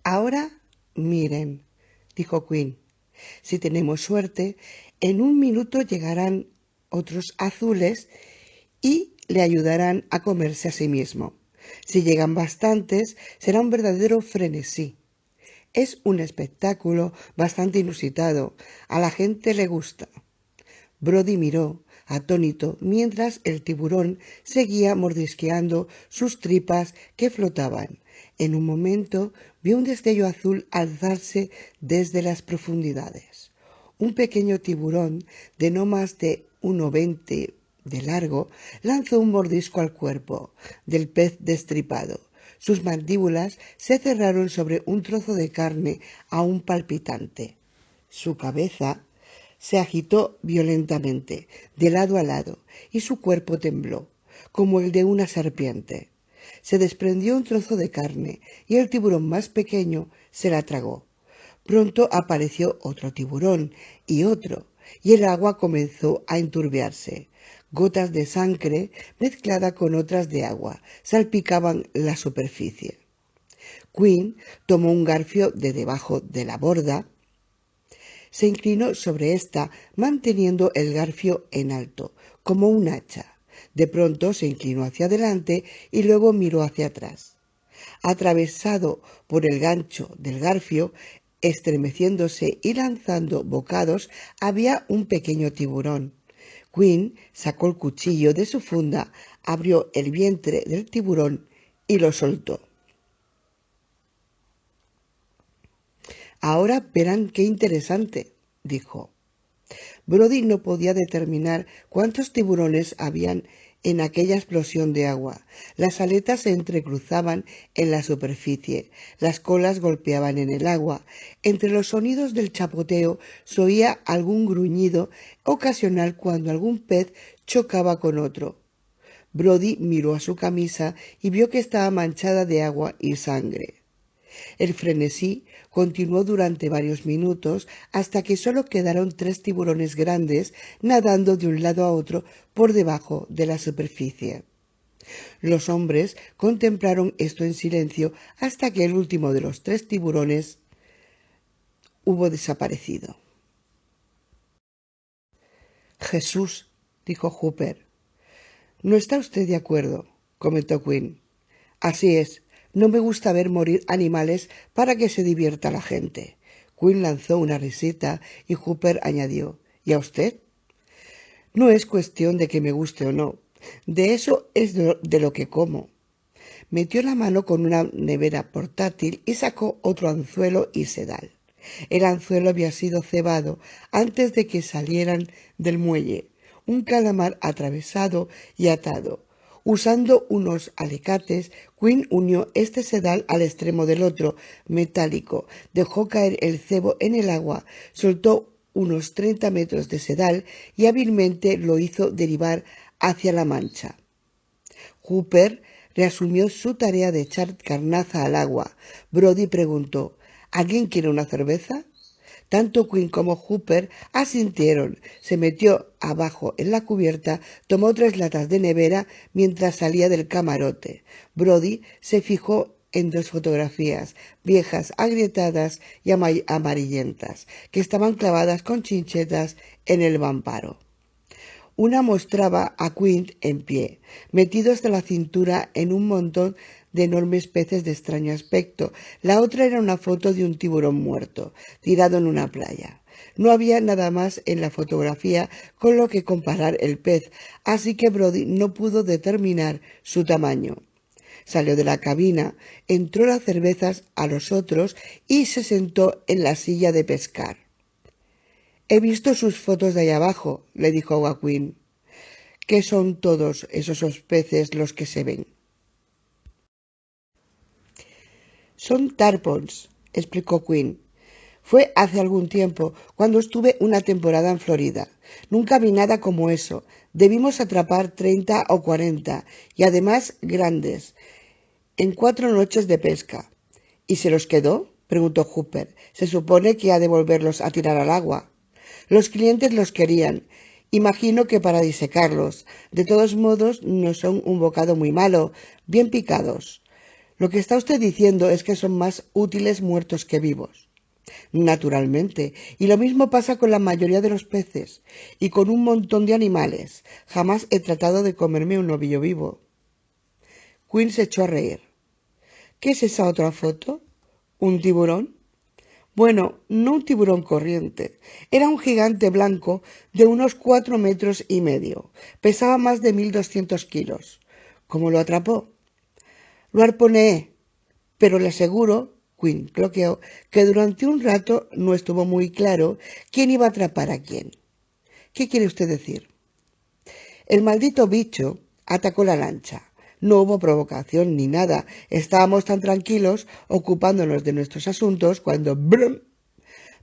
Ahora, miren, dijo Quinn, si tenemos suerte, en un minuto llegarán otros azules y le ayudarán a comerse a sí mismo. Si llegan bastantes, será un verdadero frenesí. Es un espectáculo bastante inusitado. A la gente le gusta. Brody miró, atónito, mientras el tiburón seguía mordisqueando sus tripas que flotaban. En un momento vio un destello azul alzarse desde las profundidades. Un pequeño tiburón de no más de 1,20 de largo lanzó un mordisco al cuerpo del pez destripado. Sus mandíbulas se cerraron sobre un trozo de carne aún palpitante. Su cabeza se agitó violentamente de lado a lado y su cuerpo tembló, como el de una serpiente. Se desprendió un trozo de carne y el tiburón más pequeño se la tragó. Pronto apareció otro tiburón y otro, y el agua comenzó a enturbiarse. Gotas de sangre mezclada con otras de agua salpicaban la superficie. Quinn tomó un garfio de debajo de la borda, se inclinó sobre ésta, manteniendo el garfio en alto, como un hacha. De pronto se inclinó hacia adelante y luego miró hacia atrás. Atravesado por el gancho del garfio, estremeciéndose y lanzando bocados, había un pequeño tiburón. Quinn sacó el cuchillo de su funda, abrió el vientre del tiburón y lo soltó. Ahora verán qué interesante, dijo. Brody no podía determinar cuántos tiburones habían en aquella explosión de agua. Las aletas se entrecruzaban en la superficie, las colas golpeaban en el agua. Entre los sonidos del chapoteo se oía algún gruñido ocasional cuando algún pez chocaba con otro. Brody miró a su camisa y vio que estaba manchada de agua y sangre. El frenesí continuó durante varios minutos hasta que solo quedaron 3 tiburones grandes nadando de un lado a otro por debajo de la superficie. Los hombres contemplaron esto en silencio hasta que el último de los 3 tiburones hubo desaparecido. Jesús, dijo Hooper. No está usted de acuerdo, comentó Quinn. Así es. No me gusta ver morir animales para que se divierta la gente. Quinn lanzó una risita y Hooper añadió, ¿y a usted? No es cuestión de que me guste o no. De eso es de lo que como. Metió la mano con una nevera portátil y sacó otro anzuelo y sedal. El anzuelo había sido cebado antes de que salieran del muelle. Un calamar atravesado y atado. Usando unos alicates, Quinn unió este sedal al extremo del otro, metálico, dejó caer el cebo en el agua, soltó unos 30 metros de sedal y hábilmente lo hizo derivar hacia la mancha. Hooper reasumió su tarea de echar carnaza al agua. Brody preguntó, ¿alguien quiere una cerveza? Tanto Quinn como Hooper asintieron. Se metió abajo en la cubierta, tomó 3 latas de nevera mientras salía del camarote. Brody se fijó en 2 fotografías, viejas, agrietadas y amarillentas, que estaban clavadas con chinchetas en el mamparo. Una mostraba a Quinn en pie, metido hasta la cintura en un montón de enormes peces de extraño aspecto. La otra era una foto de un tiburón muerto, tirado en una playa. No había nada más en la fotografía con lo que comparar el pez, así que Brody no pudo determinar su tamaño. Salió de la cabina, entró las cervezas a los otros y se sentó en la silla de pescar. He visto sus fotos de ahí abajo, le dijo a Quinn. ¿Qué son todos esos peces los que se ven? Son tarpons, explicó Quinn. Fue hace algún tiempo, cuando estuve una temporada en Florida. Nunca vi nada como eso. Debimos atrapar 30 o 40, y además grandes, en 4 noches de pesca. ¿Y se los quedó? Preguntó Hooper. Se supone que ha de volverlos a tirar al agua. Los clientes los querían. Imagino que para disecarlos. De todos modos, no son un bocado muy malo, bien picados. Lo que está usted diciendo es que son más útiles muertos que vivos. Naturalmente, y lo mismo pasa con la mayoría de los peces y con un montón de animales. Jamás he tratado de comerme un ovillo vivo. Quinn se echó a reír. ¿Qué es esa otra foto? ¿Un tiburón? Bueno, no un tiburón corriente. Era un gigante blanco de unos 4,5 metros. Pesaba más de 1.200 kilos. ¿Cómo lo atrapó? Lo arponeé, pero le aseguro, Quinn cloqueó, que durante un rato no estuvo muy claro quién iba a atrapar a quién. ¿Qué quiere usted decir? El maldito bicho atacó la lancha. No hubo provocación ni nada. Estábamos tan tranquilos, ocupándonos de nuestros asuntos, cuando ¡brum!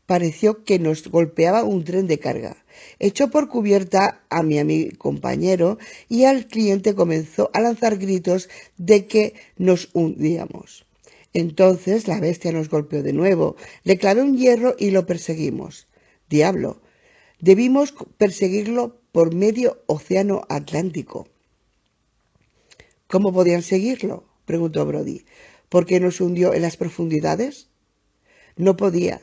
Pareció que nos golpeaba un tren de carga. Echó por cubierta a mi compañero y al cliente comenzó a lanzar gritos de que nos hundíamos. Entonces la bestia nos golpeó de nuevo. Le clavé un hierro y lo perseguimos. Diablo, debimos perseguirlo por medio océano Atlántico. ¿Cómo podían seguirlo?, preguntó Brody. ¿Por qué nos hundió en las profundidades? No podía.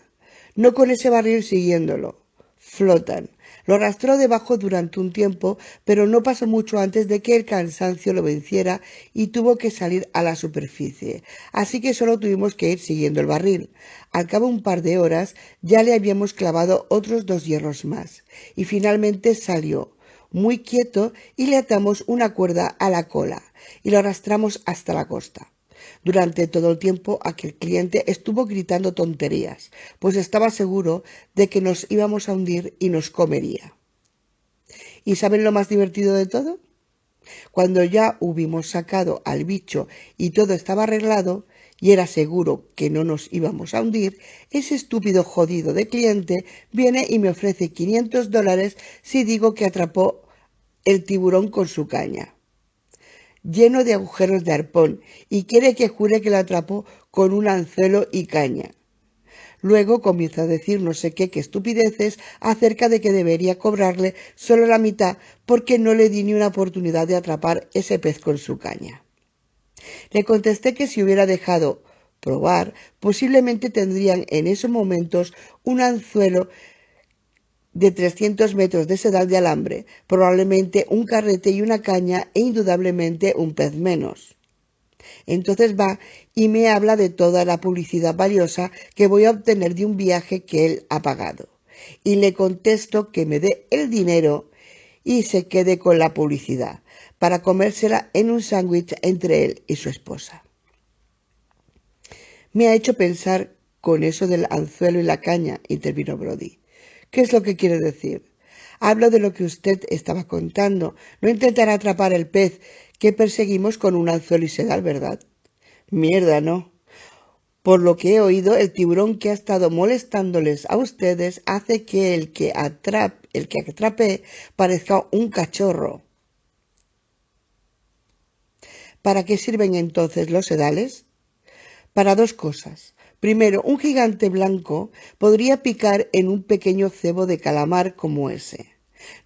No con ese barril siguiéndolo. Flotan. Lo arrastró debajo durante un tiempo, pero no pasó mucho antes de que el cansancio lo venciera y tuvo que salir a la superficie. Así que solo tuvimos que ir siguiendo el barril. Al cabo de un par de horas ya le habíamos clavado otros 2 hierros más. Y finalmente salió, muy quieto, y le atamos una cuerda a la cola y lo arrastramos hasta la costa. Durante todo el tiempo aquel cliente estuvo gritando tonterías, pues estaba seguro de que nos íbamos a hundir y nos comería. ¿Y saben lo más divertido de todo? Cuando ya hubimos sacado al bicho y todo estaba arreglado, y era seguro que no nos íbamos a hundir, ese estúpido jodido de cliente viene y me ofrece $500 si digo que atrapó el tiburón con su caña, lleno de agujeros de arpón, y quiere que jure que lo atrapó con un anzuelo y caña. Luego comienza a decir no sé qué estupideces acerca de que debería cobrarle solo la mitad porque no le di ni una oportunidad de atrapar ese pez con su caña. Le contesté que si hubiera dejado probar, posiblemente tendrían en esos momentos un anzuelo de 300 metros de sedal de alambre, probablemente un carrete y una caña e indudablemente un pez menos. Entonces va y me habla de toda la publicidad valiosa que voy a obtener de un viaje que él ha pagado. Y le contesto que me dé el dinero y se quede con la publicidad, para comérsela en un sándwich entre él y su esposa. Me ha hecho pensar con eso del anzuelo y la caña, intervino Brody. ¿Qué es lo que quiere decir? Hablo de lo que usted estaba contando. No intentará atrapar el pez que perseguimos con un anzuelo y sedal, ¿verdad? Mierda, no. Por lo que he oído, el tiburón que ha estado molestándoles a ustedes hace que el que atrape parezca un cachorro. ¿Para qué sirven entonces los sedales? Para 2 cosas. Primero, un gigante blanco podría picar en un pequeño cebo de calamar como ese.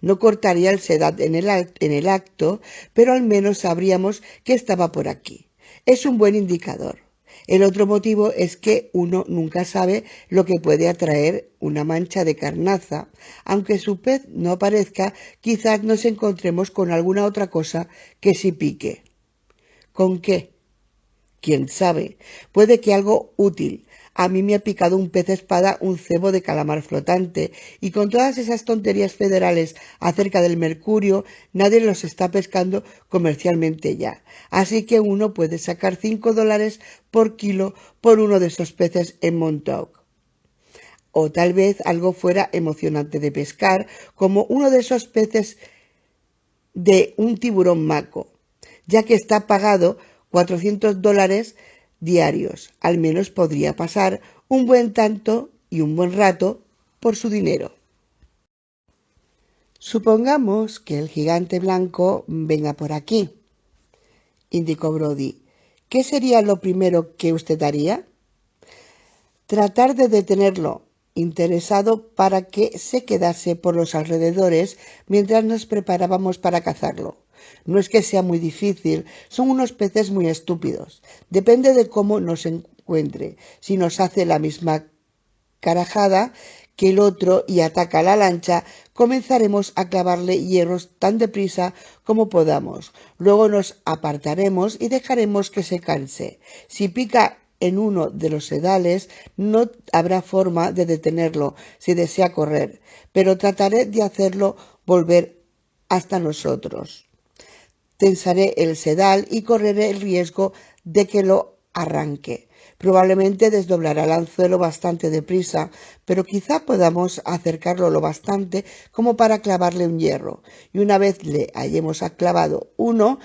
No cortaría el sedal en el acto, pero al menos sabríamos que estaba por aquí. Es un buen indicador. El otro motivo es que uno nunca sabe lo que puede atraer una mancha de carnaza. Aunque su pez no aparezca, quizás nos encontremos con alguna otra cosa que sí pique. ¿Con qué? ¿Quién sabe? Puede que algo útil. A mí me ha picado un pez espada, un cebo de calamar flotante, y con todas esas tonterías federales acerca del mercurio, nadie los está pescando comercialmente ya. Así que uno puede sacar $5 por kilo por uno de esos peces en Montauk. O tal vez algo fuera emocionante de pescar, como uno de esos peces de un tiburón maco, ya que está pagado $400 diarios. Al menos podría pasar un buen tanto y un buen rato por su dinero. Supongamos que el gigante blanco venga por aquí, indicó Brody. ¿Qué sería lo primero que usted haría? Tratar de detenerlo, interesado para que se quedase por los alrededores mientras nos preparábamos para cazarlo. No es que sea muy difícil, son unos peces muy estúpidos. Depende de cómo nos encuentre. Si nos hace la misma carajada que el otro y ataca la lancha, comenzaremos a clavarle hierros tan deprisa como podamos. Luego nos apartaremos y dejaremos que se canse. Si pica en uno de los sedales, no habrá forma de detenerlo si desea correr, pero trataré de hacerlo volver hasta nosotros. Tensaré el sedal y correré el riesgo de que lo arranque. Probablemente desdoblará el anzuelo bastante deprisa, pero quizá podamos acercarlo lo bastante como para clavarle un hierro. Y una vez le hayamos clavado uno,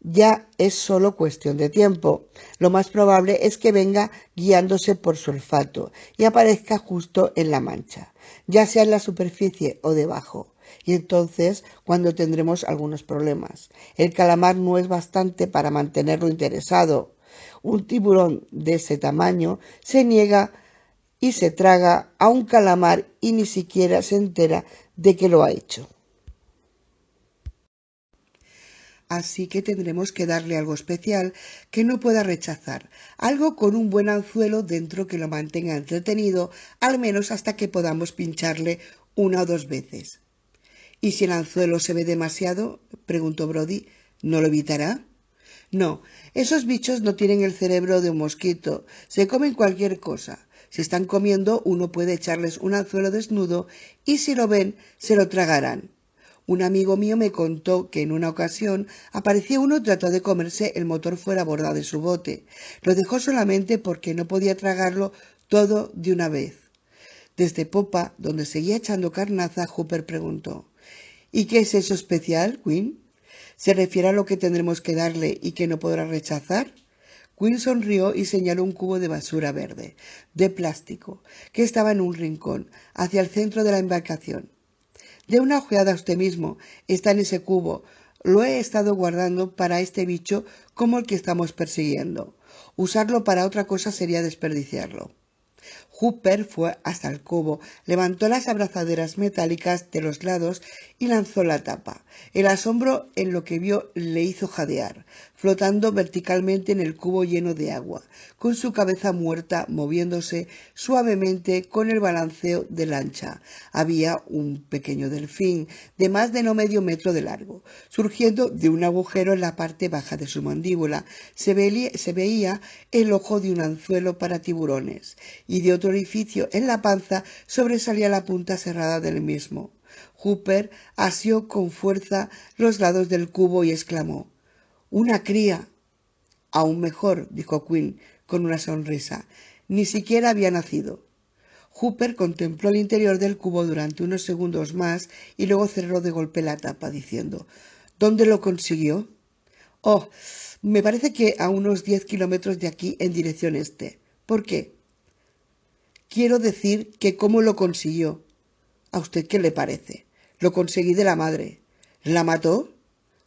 ya es solo cuestión de tiempo. Lo más probable es que venga guiándose por su olfato y aparezca justo en la mancha, ya sea en la superficie o debajo. Y entonces, cuando tendremos algunos problemas. El calamar no es bastante para mantenerlo interesado. Un tiburón de ese tamaño se niega y se traga a un calamar y ni siquiera se entera de que lo ha hecho. Así que tendremos que darle algo especial que no pueda rechazar, algo con un buen anzuelo dentro que lo mantenga entretenido, al menos hasta que podamos pincharle una o dos veces. ¿Y si el anzuelo se ve demasiado?, preguntó Brody, ¿no lo evitará? No, esos bichos no tienen el cerebro de un mosquito, se comen cualquier cosa. Si están comiendo, uno puede echarles un anzuelo desnudo y si lo ven, se lo tragarán. Un amigo mío me contó que en una ocasión apareció uno y trató de comerse el motor fuera a borda de su bote. Lo dejó solamente porque no podía tragarlo todo de una vez. Desde popa, donde seguía echando carnaza, Hooper preguntó: ¿Y qué es eso especial, Quinn? ¿Se refiere a lo que tendremos que darle y que no podrá rechazar? Quinn sonrió y señaló un cubo de basura verde, de plástico, que estaba en un rincón, hacia el centro de la embarcación. Dé una ojeada a usted mismo, está en ese cubo. Lo he estado guardando para este bicho como el que estamos persiguiendo. Usarlo para otra cosa sería desperdiciarlo. Hooper fue hasta el cubo, levantó las abrazaderas metálicas de los lados y lanzó la tapa. El asombro en lo que vio le hizo jadear, flotando verticalmente en el cubo lleno de agua, con su cabeza muerta moviéndose suavemente con el balanceo de lancha. Había un pequeño delfín de más de no medio metro de largo, surgiendo de un agujero en la parte baja de su mandíbula. Se veía el ojo de un anzuelo para tiburones, y de otro orificio en la panza sobresalía la punta cerrada del mismo. Hooper asió con fuerza los lados del cubo y exclamó: «¡Una cría!». «Aún mejor», dijo Quinn con una sonrisa. «Ni siquiera había nacido». Hooper contempló el interior del cubo durante unos segundos más y luego cerró de golpe la tapa, diciendo: «¿Dónde lo consiguió?». «Oh, me parece que a unos 10 kilómetros de aquí en dirección este». «¿Por qué?». «Quiero decir que cómo lo consiguió». «¿A usted qué le parece?». «Lo conseguí de la madre». «¿La mató?».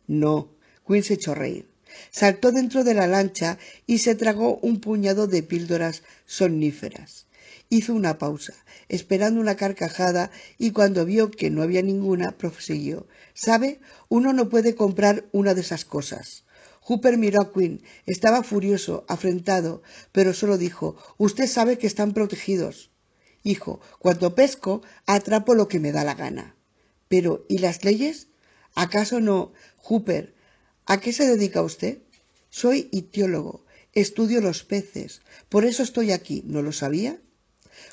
«No». Quinn se echó a reír. Saltó dentro de la lancha y se tragó un puñado de píldoras somníferas. Hizo una pausa, esperando una carcajada, y cuando vio que no había ninguna, prosiguió: «¿Sabe? Uno no puede comprar una de esas cosas». Hooper miró a Quinn. Estaba furioso, afrentado, pero solo dijo: «Usted sabe que están protegidos». «Hijo, cuando pesco, atrapo lo que me da la gana». «Pero, ¿y las leyes? ¿Acaso no? Hooper, ¿a qué se dedica usted?». «Soy ictiólogo. Estudio los peces. Por eso estoy aquí. ¿No lo sabía?».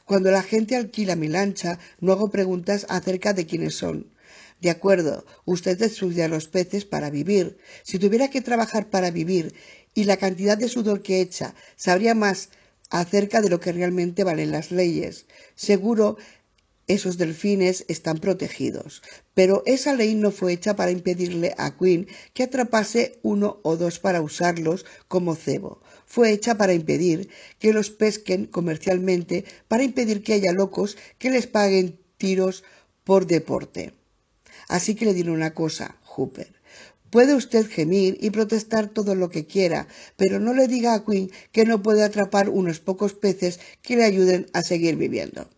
«Cuando la gente alquila mi lancha, no hago preguntas acerca de quiénes son». «De acuerdo, usted estudia los peces para vivir. Si tuviera que trabajar para vivir y la cantidad de sudor que echa, sabría más acerca de lo que realmente valen las leyes. Seguro esos delfines están protegidos, pero esa ley no fue hecha para impedirle a Quinn que atrapase uno o dos para usarlos como cebo. Fue hecha para impedir que los pesquen comercialmente, para impedir que haya locos que les paguen tiros por deporte. Así que le diré una cosa, Hooper. Puede usted gemir y protestar todo lo que quiera, pero no le diga a Quinn que no puede atrapar unos pocos peces que le ayuden a seguir viviendo».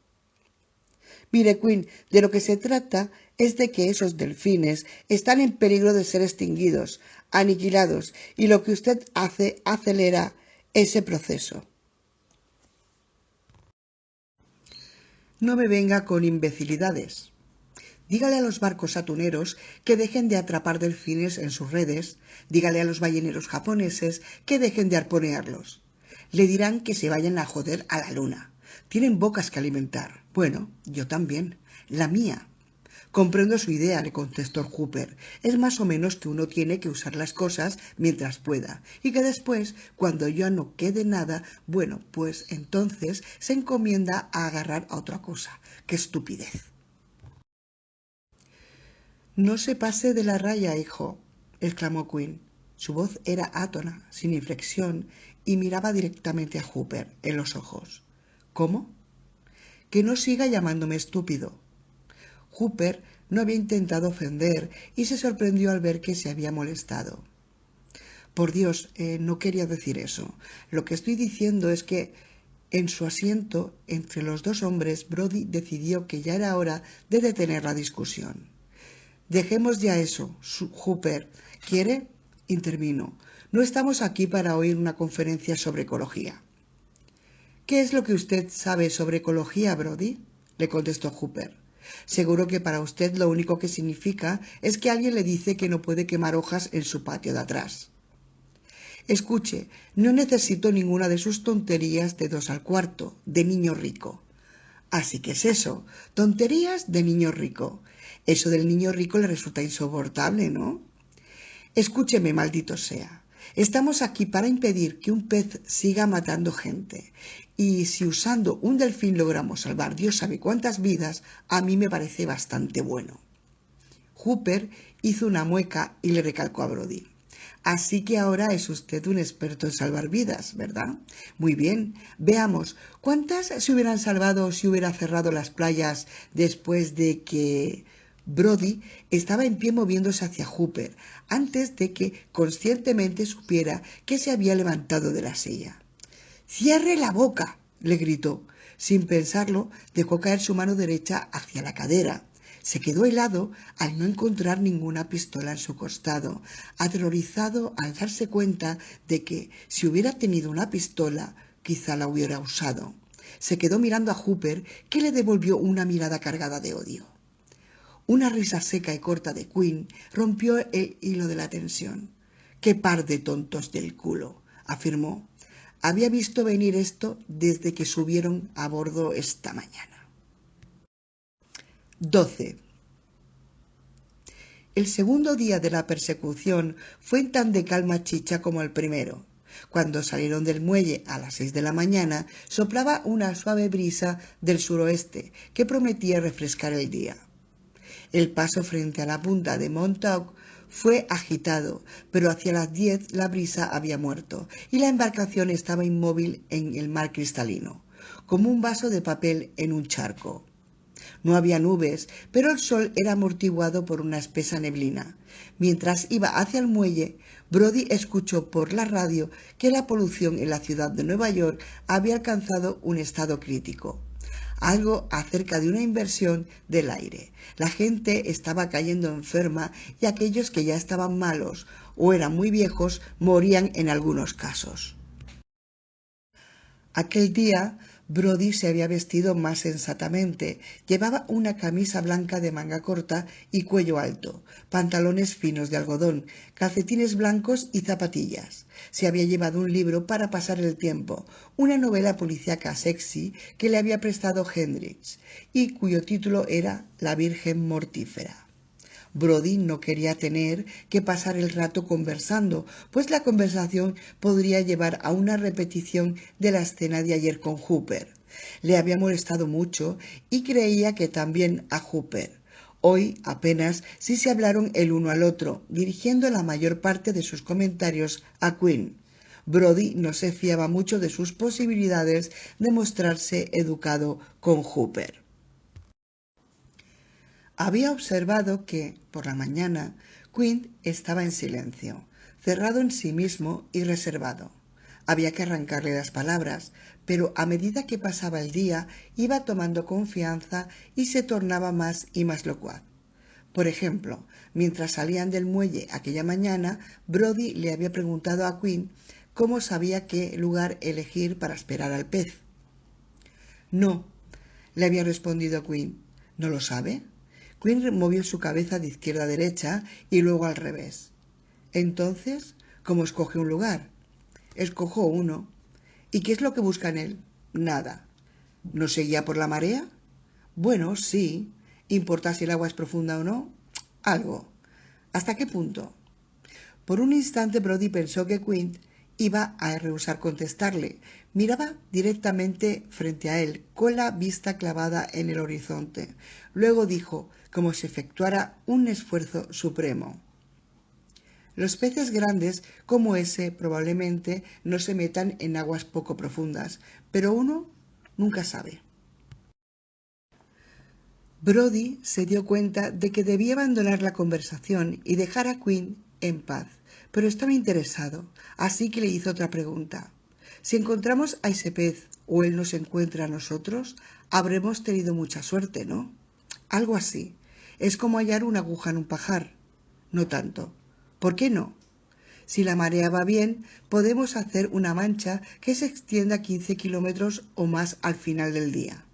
«Mire, Quinn, de lo que se trata es de que esos delfines están en peligro de ser extinguidos, aniquilados, y lo que usted hace acelera ese proceso. No me venga con imbecilidades. Dígale a los barcos atuneros que dejen de atrapar delfines en sus redes, dígale a los balleneros japoneses que dejen de arponearlos. Le dirán que se vayan a joder a la luna. Tienen bocas que alimentar. Bueno, yo también. La mía. Comprendo su idea, le contestó Hooper. Es más o menos que uno tiene que usar las cosas mientras pueda, y que después, cuando ya no quede nada, bueno, pues entonces se encomienda a agarrar a otra cosa. ¡Qué estupidez! No se pase de la raya, hijo, exclamó Quinn. Su voz era átona, sin inflexión, y miraba directamente a Hooper en los ojos. ¿Cómo? Que no siga llamándome estúpido. Hooper no había intentado ofender y se sorprendió al ver que se había molestado. Por Dios, no quería decir eso. Lo que estoy diciendo es que en su asiento, entre los dos hombres, Brody decidió que ya era hora de detener la discusión. Dejemos ya eso, Hooper. ¿Quiere? Intervino. No estamos aquí para oír una conferencia sobre ecología. ¿Qué es lo que usted sabe sobre ecología, Brody? Le contestó Hooper. Seguro que para usted lo único que significa es que alguien le dice que no puede quemar hojas en su patio de atrás. Escuche, no necesito ninguna de sus tonterías de 2 al cuarto, de niño rico. Así que es eso, tonterías de niño rico. Eso del niño rico le resulta insoportable, ¿no? Escúcheme, maldito sea. Estamos aquí para impedir que un pez siga matando gente. Y si usando un delfín logramos salvar Dios sabe cuántas vidas, a mí me parece bastante bueno. Hooper hizo una mueca y le recalcó a Brody. Así que ahora es usted un experto en salvar vidas, ¿verdad? Muy bien. Veamos, ¿cuántas se hubieran salvado si hubiera cerrado las playas después de que... Brody estaba en pie moviéndose hacia Hooper, antes de que conscientemente supiera que se había levantado de la silla. ¡Cierre la boca!, le gritó. Sin pensarlo, dejó caer su mano derecha hacia la cadera. Se quedó helado al no encontrar ninguna pistola en su costado, aterrorizado al darse cuenta de que, si hubiera tenido una pistola, quizá la hubiera usado. Se quedó mirando a Hooper, que le devolvió una mirada cargada de odio. Una risa seca y corta de Quinn rompió el hilo de la tensión. «¡Qué par de tontos del culo!», afirmó. Había visto venir esto desde que subieron a bordo esta mañana. 12. El segundo día de la persecución fue tan de calma chicha como el primero. Cuando salieron del muelle a las 6 de la mañana, soplaba una suave brisa del suroeste que prometía refrescar el día. El paso frente a la punta de Montauk fue agitado, pero hacia las 10 la brisa había muerto y la embarcación estaba inmóvil en el mar cristalino, como un vaso de papel en un charco. No había nubes, pero el sol era amortiguado por una espesa neblina. Mientras iba hacia el muelle, Brody escuchó por la radio que la polución en la ciudad de Nueva York había alcanzado un estado crítico. Algo acerca de una inversión del aire. La gente estaba cayendo enferma y aquellos que ya estaban malos o eran muy viejos morían en algunos casos. Aquel día Brody se había vestido más sensatamente. Llevaba una camisa blanca de manga corta y cuello alto, pantalones finos de algodón, calcetines blancos y zapatillas. Se había llevado un libro para pasar el tiempo, una novela policíaca sexy que le había prestado Hendrix y cuyo título era La Virgen Mortífera. Brody no quería tener que pasar el rato conversando, pues la conversación podría llevar a una repetición de la escena de ayer con Hooper. Le había molestado mucho y creía que también a Hooper. Hoy apenas si se hablaron el uno al otro, dirigiendo la mayor parte de sus comentarios a Quinn. Brody no se fiaba mucho de sus posibilidades de mostrarse educado con Hooper. Había observado que, por la mañana, Quinn estaba en silencio, cerrado en sí mismo y reservado. Había que arrancarle las palabras, pero a medida que pasaba el día iba tomando confianza y se tornaba más y más locuaz. Por ejemplo, mientras salían del muelle aquella mañana, Brody le había preguntado a Quinn cómo sabía qué lugar elegir para esperar al pez. No, le había respondido Quinn. ¿No lo sabe? Quinn movió su cabeza de izquierda a derecha y luego al revés. Entonces, ¿cómo escoge un lugar? Escojo uno. ¿Y qué es lo que busca en él? Nada. ¿No se guía por la marea? Bueno, sí. ¿Importa si el agua es profunda o no? Algo. ¿Hasta qué punto? Por un instante Brody pensó que Quinn iba a rehusar contestarle. Miraba directamente frente a él, con la vista clavada en el horizonte. Luego dijo, como si efectuara un esfuerzo supremo: los peces grandes como ese probablemente no se metan en aguas poco profundas, pero uno nunca sabe. Brody se dio cuenta de que debía abandonar la conversación y dejar a Quinn en paz, pero estaba interesado, así que le hizo otra pregunta. Si encontramos a ese pez o él nos encuentra a nosotros, habremos tenido mucha suerte, ¿no? Algo así. Es como hallar una aguja en un pajar. No tanto. ¿Por qué no? Si la marea va bien, podemos hacer una mancha que se extienda 15 kilómetros o más al final del día.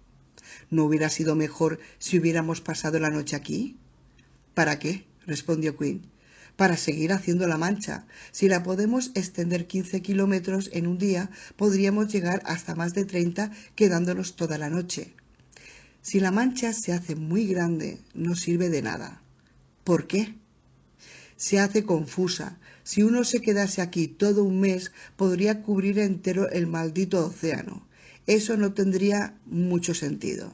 ¿No hubiera sido mejor si hubiéramos pasado la noche aquí? ¿Para qué?, respondió Quinn. Para seguir haciendo la mancha. Si la podemos extender 15 kilómetros en un día, podríamos llegar hasta más de 30 quedándonos toda la noche. Si la mancha se hace muy grande, no sirve de nada. ¿Por qué? Se hace confusa. Si uno se quedase aquí todo un mes, podría cubrir entero el maldito océano. Eso no tendría mucho sentido.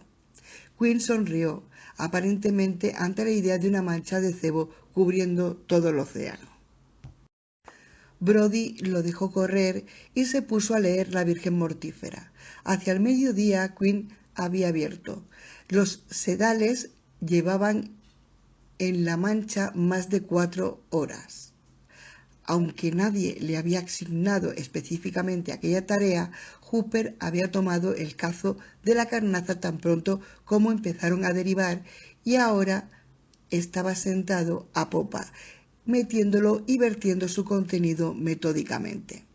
Quinn sonrió, aparentemente ante la idea de una mancha de cebo cubriendo todo el océano. Brody lo dejó correr y se puso a leer La Virgen Mortífera. Hacia el mediodía Quinn había abierto. Los sedales llevaban en la mancha más de 4 horas. Aunque nadie le había asignado específicamente aquella tarea, Hooper había tomado el cazo de la carnaza tan pronto como empezaron a derivar y ahora estaba sentado a popa, metiéndolo y vertiendo su contenido metódicamente.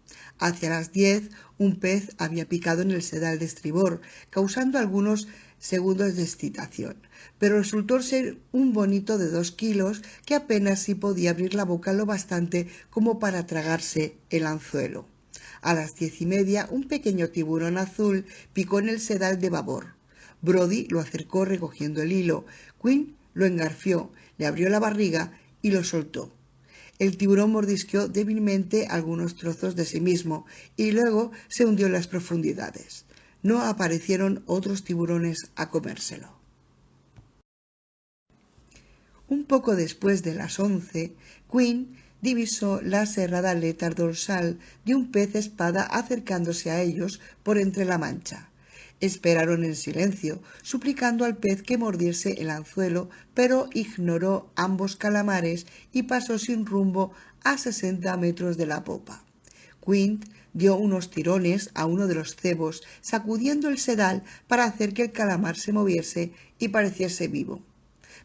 Hacia las 10, un pez había picado en el sedal de estribor, causando algunos segundos de excitación, pero resultó ser un bonito de 2 kilos que apenas sí podía abrir la boca lo bastante como para tragarse el anzuelo. A las 10:30, un pequeño tiburón azul picó en el sedal de babor. Brody lo acercó recogiendo el hilo. Quinn lo engarfió, le abrió la barriga y lo soltó. El tiburón mordisqueó débilmente algunos trozos de sí mismo y luego se hundió en las profundidades. No aparecieron otros tiburones a comérselo. Un poco después de las 11, Quinn divisó la serrada aleta dorsal de un pez espada acercándose a ellos por entre la mancha. Esperaron en silencio, suplicando al pez que mordiese el anzuelo, pero ignoró ambos calamares y pasó sin rumbo a 60 metros de la popa. Quinn dio unos tirones a uno de los cebos, sacudiendo el sedal para hacer que el calamar se moviese y pareciese vivo.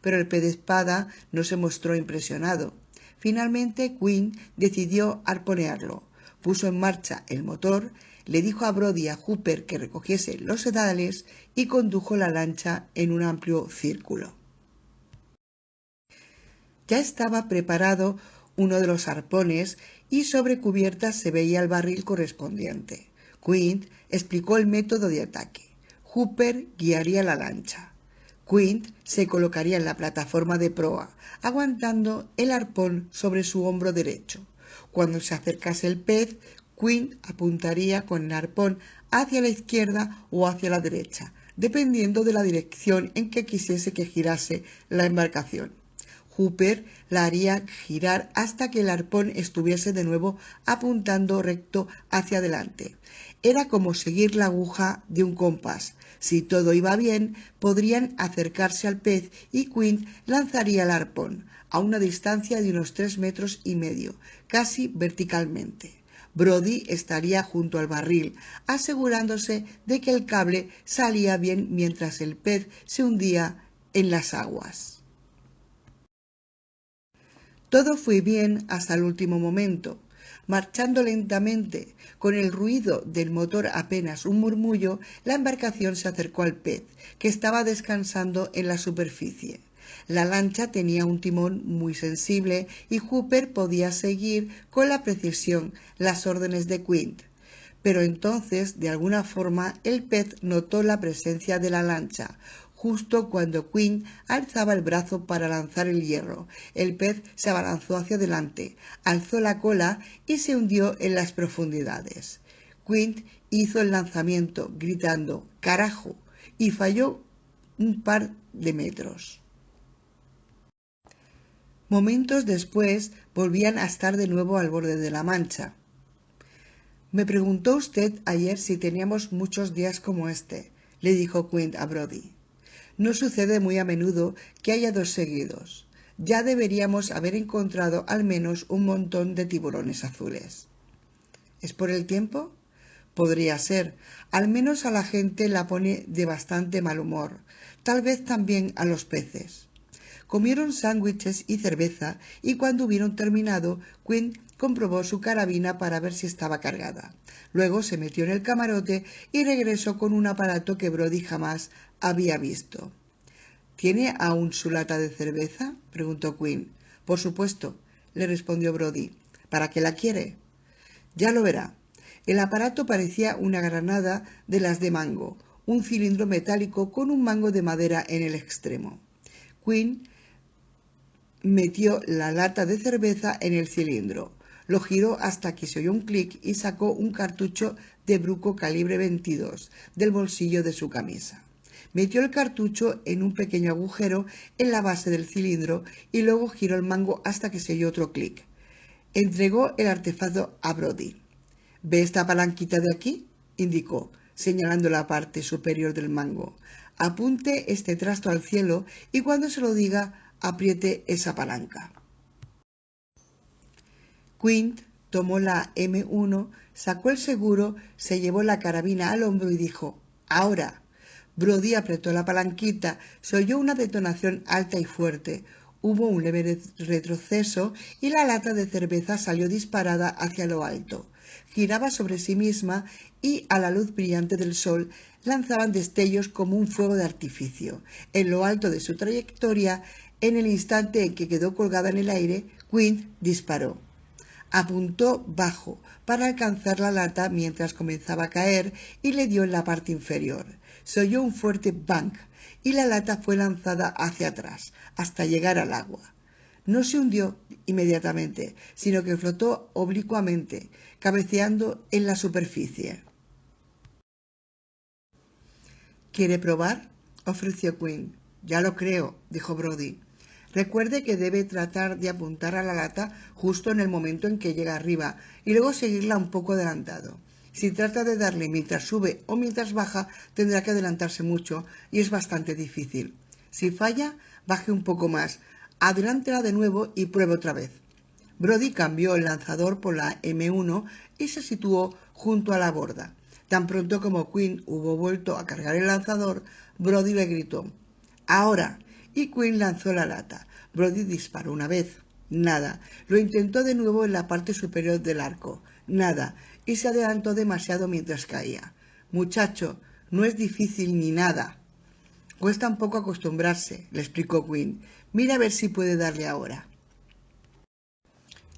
Pero el pez espada no se mostró impresionado. Finalmente Quinn decidió arponearlo. Puso en marcha el motor, le dijo a Brody y a Hooper que recogiese los sedales y condujo la lancha en un amplio círculo. Ya estaba preparado uno de los arpones y sobre cubierta se veía el barril correspondiente. Quinn explicó el método de ataque. Hooper guiaría la lancha. Quinn se colocaría en la plataforma de proa, aguantando el arpón sobre su hombro derecho. Cuando se acercase el pez, Quinn apuntaría con el arpón hacia la izquierda o hacia la derecha, dependiendo de la dirección en que quisiese que girase la embarcación. Hooper la haría girar hasta que el arpón estuviese de nuevo apuntando recto hacia adelante. Era como seguir la aguja de un compás. Si todo iba bien, podrían acercarse al pez y Quinn lanzaría el arpón a una distancia de unos 3,5 metros, casi verticalmente. Brody estaría junto al barril, asegurándose de que el cable salía bien mientras el pez se hundía en las aguas. Todo fue bien hasta el último momento. Marchando lentamente, con el ruido del motor apenas un murmullo, la embarcación se acercó al pez, que estaba descansando en la superficie. La lancha tenía un timón muy sensible y Hooper podía seguir con la precisión las órdenes de Quint. Pero entonces, de alguna forma, el pez notó la presencia de la lancha. Justo cuando Quint alzaba el brazo para lanzar el hierro, el pez se abalanzó hacia adelante, alzó la cola y se hundió en las profundidades. Quint hizo el lanzamiento, gritando «¡Carajo!» y falló un par de metros. Momentos después volvían a estar de nuevo al borde de la mancha. «Me preguntó usted ayer si teníamos muchos días como este», le dijo Quint a Brodie. «No sucede muy a menudo que haya dos seguidos. Ya deberíamos haber encontrado al menos un montón de tiburones azules». «¿Es por el tiempo?» «Podría ser. Al menos a la gente la pone de bastante mal humor. Tal vez también a los peces». Comieron sándwiches y cerveza y cuando hubieron terminado, Quint comprobó su carabina para ver si estaba cargada. Luego se metió en el camarote y regresó con un aparato que Brodie jamás había visto. «¿Tiene aún su lata de cerveza?», preguntó Quint. «Por supuesto», le respondió Brodie. «¿Para qué la quiere?» «Ya lo verá». El aparato parecía una granada de las de mango, un cilindro metálico con un mango de madera en el extremo. Quint metió la lata de cerveza en el cilindro, lo giró hasta que se oyó un clic y sacó un cartucho de Bruco calibre 22 del bolsillo de su camisa. Metió el cartucho en un pequeño agujero en la base del cilindro y luego giró el mango hasta que se oyó otro clic. Entregó el artefacto a Brodie. «¿Ve esta palanquita de aquí?», indicó, señalando la parte superior del mango. «Apunte este trasto al cielo y cuando se lo diga, apriete esa palanca». Quint tomó la M1, sacó el seguro, se llevó la carabina al hombro y dijo «Ahora». Brodie apretó la palanquita, se oyó una detonación alta y fuerte, hubo un leve retroceso y la lata de cerveza salió disparada hacia lo alto. Giraba sobre sí misma y, a la luz brillante del sol, lanzaban destellos como un fuego de artificio. En lo alto de su trayectoria, en el instante en que quedó colgada en el aire, Quint disparó. Apuntó bajo para alcanzar la lata mientras comenzaba a caer y le dio en la parte inferior. Se oyó un fuerte bang y la lata fue lanzada hacia atrás hasta llegar al agua. No se hundió inmediatamente, sino que flotó oblicuamente, cabeceando en la superficie. «¿Quiere probar?», ofreció Quint. «Ya lo creo», dijo Brodie. «Recuerde que debe tratar de apuntar a la lata justo en el momento en que llega arriba y luego seguirla un poco adelantado. Si trata de darle mientras sube o mientras baja, tendrá que adelantarse mucho y es bastante difícil. Si falla, baje un poco más, adelántela de nuevo y pruebe otra vez». Brodie cambió el lanzador por la M1 y se situó junto a la borda. Tan pronto como Quint hubo vuelto a cargar el lanzador, Brodie le gritó «¡Ahora!» y Quint lanzó la lata. Brodie disparó una vez. Nada. Lo intentó de nuevo en la parte superior del arco. Nada. Y se adelantó demasiado mientras caía. «Muchacho, no es difícil ni nada». «Cuesta un poco acostumbrarse», le explicó Quint. «Mira a ver si puede darle ahora».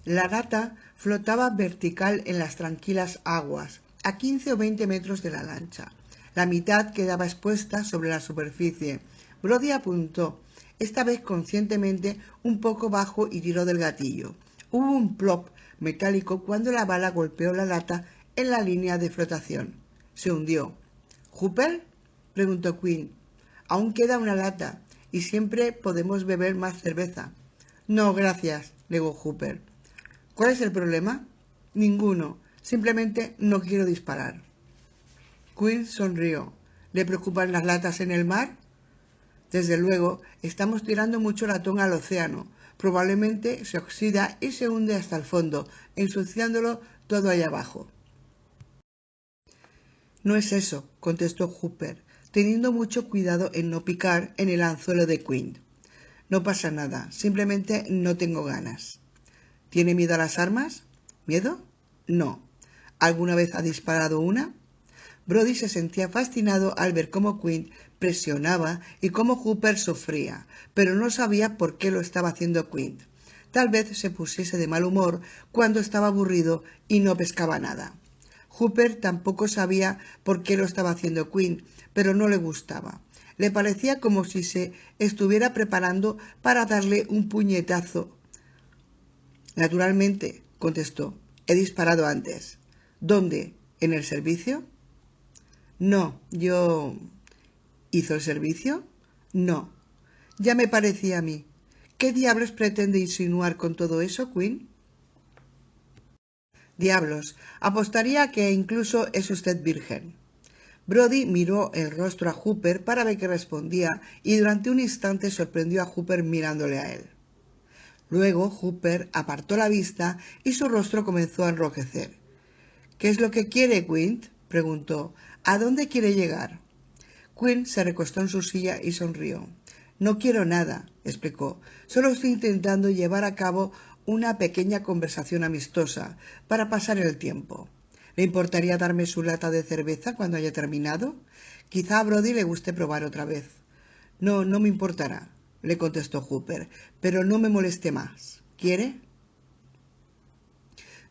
La lata flotaba vertical en las tranquilas aguas, a 15 o 20 metros de la lancha. La mitad quedaba expuesta sobre la superficie. Brodie apuntó, esta vez conscientemente un poco bajo y tiró del gatillo. Hubo un plop metálico cuando la bala golpeó la lata en la línea de flotación. Se hundió. «¿Hooper?», preguntó Quint. «Aún queda una lata y siempre podemos beber más cerveza». «No, gracias», negó Hooper. «¿Cuál es el problema?» «Ninguno. Simplemente no quiero disparar». Quint sonrió. «¿Le preocupan las latas en el mar?» «Desde luego, estamos tirando mucho latón al océano. Probablemente se oxida y se hunde hasta el fondo, ensuciándolo todo allá abajo». «No es eso», contestó Hooper, teniendo mucho cuidado en no picar en el anzuelo de Quint. «No pasa nada, simplemente no tengo ganas». ¿Tiene miedo a las armas? ¿Miedo? No. ¿Alguna vez ha disparado una? Brody se sentía fascinado al ver cómo Quint presionaba y cómo Hooper sufría, pero no sabía por qué lo estaba haciendo Quint. Tal vez se pusiese de mal humor cuando estaba aburrido y no pescaba nada. Hooper tampoco sabía por qué lo estaba haciendo Quint, pero no le gustaba. Le parecía como si se estuviera preparando para darle un puñetazo. Naturalmente, contestó, he disparado antes. ¿Dónde? ¿En el servicio? No, yo... ¿Hizo el servicio? No. Ya me parecía a mí. ¿Qué diablos pretende insinuar con todo eso, Quint? Diablos, apostaría a que incluso es usted virgen. Brody miró el rostro a Hooper para ver qué respondía y durante un instante sorprendió a Hooper mirándole a él. Luego Hooper apartó la vista y su rostro comenzó a enrojecer. ¿Qué es lo que quiere, Quint? Preguntó. ¿A dónde quiere llegar? Quint se recostó en su silla y sonrió. No quiero nada, explicó. Solo estoy intentando llevar a cabo una pequeña conversación amistosa para pasar el tiempo. ¿Le importaría darme su lata de cerveza cuando haya terminado? Quizá a Brody le guste probar otra vez. No, no me importará, le contestó Hooper, pero no me moleste más. ¿Quiere?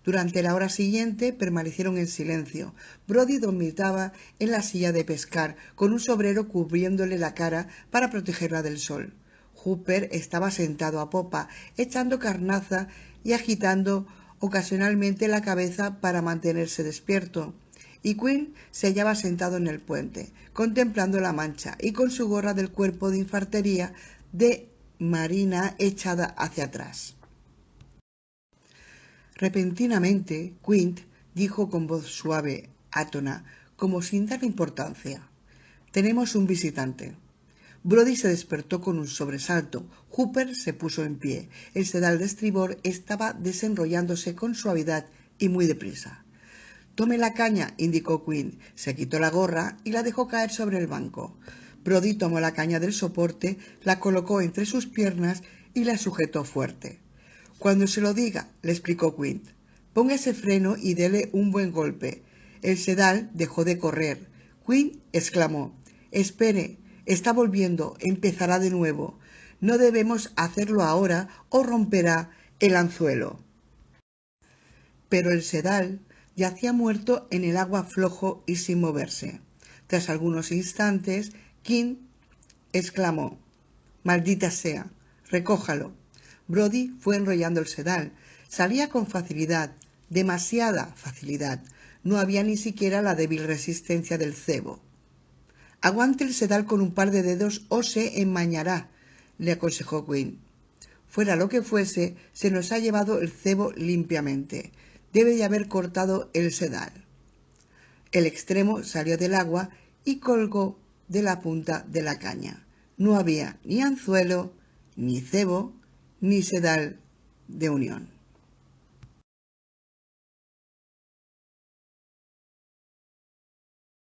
Durante la hora siguiente permanecieron en silencio. Brody dormitaba en la silla de pescar, con un sombrero cubriéndole la cara para protegerla del sol. Hooper estaba sentado a popa, echando carnaza y agitando ocasionalmente la cabeza para mantenerse despierto. Y Quint se hallaba sentado en el puente, contemplando la mancha y con su gorra del cuerpo de infantería de marina echada hacia atrás. Repentinamente, Quint dijo con voz suave, átona, como sin darle importancia. Tenemos un visitante. Brody se despertó con un sobresalto. Hooper se puso en pie. El sedal de estribor estaba desenrollándose con suavidad y muy deprisa. Tome la caña, indicó Quint. Se quitó la gorra y la dejó caer sobre el banco. Brody tomó la caña del soporte, la colocó entre sus piernas y la sujetó fuerte. Cuando se lo diga, le explicó Quint. Ponga ese freno y dele un buen golpe. El sedal dejó de correr. Quint exclamó. Espere, está volviendo, empezará de nuevo. No debemos hacerlo ahora o romperá el anzuelo. Pero el sedal yacía muerto en el agua flojo y sin moverse. Tras algunos instantes, Quint exclamó. Maldita sea, recójalo. Brody fue enrollando el sedal. Salía con facilidad, demasiada facilidad. No había ni siquiera la débil resistencia del cebo. Aguante el sedal con un par de dedos o se enmañará, le aconsejó Quint. Fuera lo que fuese, se nos ha llevado el cebo limpiamente. Debe de haber cortado el sedal. El extremo salió del agua y colgó de la punta de la caña. No había ni anzuelo, ni cebo, ni sedal de unión.